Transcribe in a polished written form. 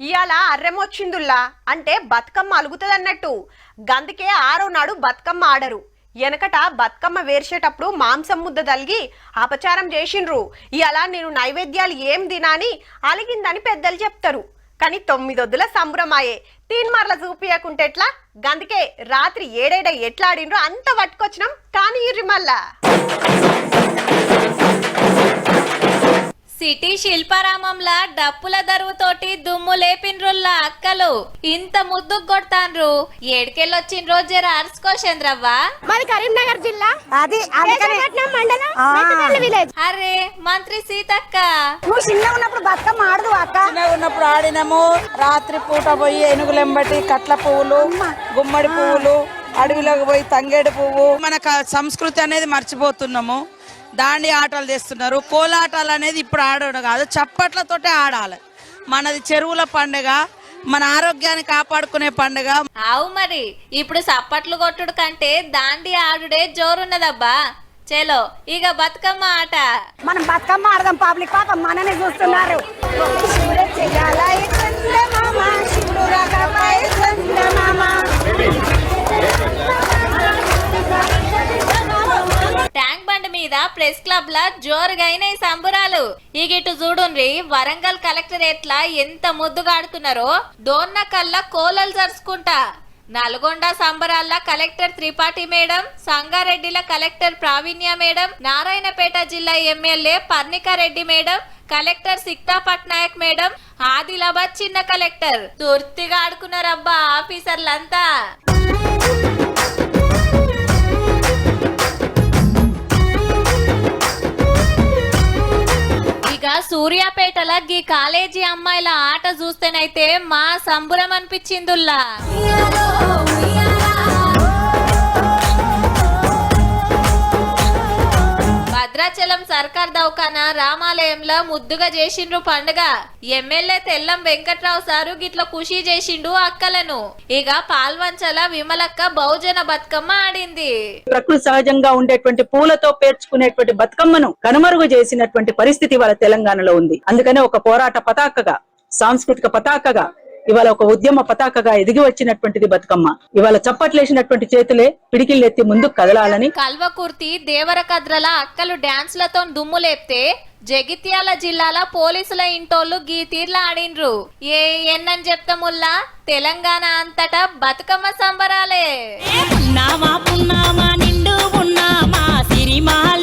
ఇయాల అర్రెమొచ్చిందుల్లా అంటే బతుకమ్మ అలుగుతుందన్నట్టు. గందుకే ఆరో నాడు బతుకమ్మ ఆడరు. వెనకట బతుకమ్మ వేర్చేటప్పుడు మాంసం ముద్ద తలిగి అపచారం చేసిండ్రు. ఇయాల నేను నైవేద్యాలు ఏం తినాని అలిగిందని పెద్దలు చెప్తారు. కానీ 9 వద్దుల సంబరమాయే తీన్మార్ల చూపియకుంటే ఎట్లా? గందుకే రాత్రి ఏడేడ ఎట్లా ఆడిండ్రో అంత పట్టుకొచ్చినాం. కానీ ఇర్రి మళ్ళా సిటీ శిల్పారామంలా డప్పుల దరువుతోటి దుమ్ము లేపిన్రుల్లా అక్కలు ఇంత ముద్దు కొడతాన్రు. ఏడుకెళ్ళొచ్చిండ్రో జర అరుసుకోశేంద్రవ్వ. మాది కరీంనగర్ జిల్లా, అది మండలం విలేజ్. అరే మంత్రి సీతక్క, నువ్వు చిన్న ఉన్నప్పుడు బతుకమ్మ ఆడదు అక్క? చిన్న ఉన్నప్పుడు ఆడినాము. రాత్రి పూట పోయి ఏనుగులెంబటి కట్ల పువ్వులు, గుమ్మడి పువ్వులు, అడవిలోకి పోయి తంగేడు పువ్వు. మన సంస్కృతి అనేది మర్చిపోతున్నాము. దాండి ఆటలు చేస్తున్నారు. కోలాటాలు అనేది ఇప్పుడు ఆడడం కాదు, చప్పట్లతోటే ఆడాలి. మనది చెరువుల పండుగ, మన ఆరోగ్యాన్ని కాపాడుకునే పండుగ. ఆవు మరి ఇప్పుడు సప్పట్లు కొట్టుడు కంటే దాండి ఆడుడే జోరున్నదబ్బా. చలో ఇక బతుకమ్మ ఆట. మనం బతుకమ్మ ఆడదాం. పబ్లిక్ పాపం మననే చూస్తున్నారు. ట్యాంక్ బండ్ మీద ప్రెస్ క్లబ్ లా జోరుగైన సంబురాలు. ఇగిటు చూడుండ్రి, వరంగల్ కలెక్టరేట్ లా ఎంత ముద్దుగా ఆడుతున్నారో. దోన్న కల్లా కోలలు జరుచుకుంటా. నల్గొండ సంబరాల కలెక్టర్ త్రిపాఠి మేడం, సంగారెడ్డిల కలెక్టర్ ప్రావీణ్య మేడం, నారాయణపేట జిల్లా MLA Parnika Reddy madam, collector Sikta Patnaik madam, Adilabad చిన్న కలెక్టర్ తుర్తిగా ఆడుకున్నారబ్బా ఆఫీసర్లంతా. ఇక సూర్యాపేటల గీ కాలేజీ అమ్మాయిల ఆట చూస్తేనైతే మా సంబురం అనిపించిందుల్లా. భద్రాచలం సర్కార్ దవాఖానా రామాలయంలో ముద్దుగా చేసిండ్రు పండుగ. ఎమ్మెల్యే తెల్లం వెంకట్రావు సారు గిట్ల ఖుషి చేసిండు అక్కలను. ఇక పాల్వంచల విమలక్క బహుజన బతుకమ్మ ఆడింది. ప్రకృతి సహజంగా ఉండేటువంటి పూలతో పేర్చుకునేటువంటి బతుకమ్మను కనుమరుగు చేసినటువంటి పరిస్థితి ఇవాళ తెలంగాణలో ఉంది. అందుకనే ఒక పోరాట పతాకగా, సాంస్కృతిక పతాకగా, ఇవాళ ఒక ఉద్యమ పతాకగా ఎదిగి వచ్చినటువంటిది బతుకమ్మ. ఇవాళ చప్పట్లేసినటువంటి చేతులే పిడికిళ్ళెత్తి ముందుకు కదలాలని. కల్వకుర్తి దేవరకద్రల అక్కలు డాన్స్లతో దుమ్ము లేపితే జగిత్యాల జిల్లాల పోలీసుల ఇంటోళ్లు గీ తీర్ల ఆడిండ్రు. ఎన్నని చెప్తాముల్లా, తెలంగాణ అంతటా బతుకమ్మ సంబరాలే. నిండు ఉన్నామా సిరిమాల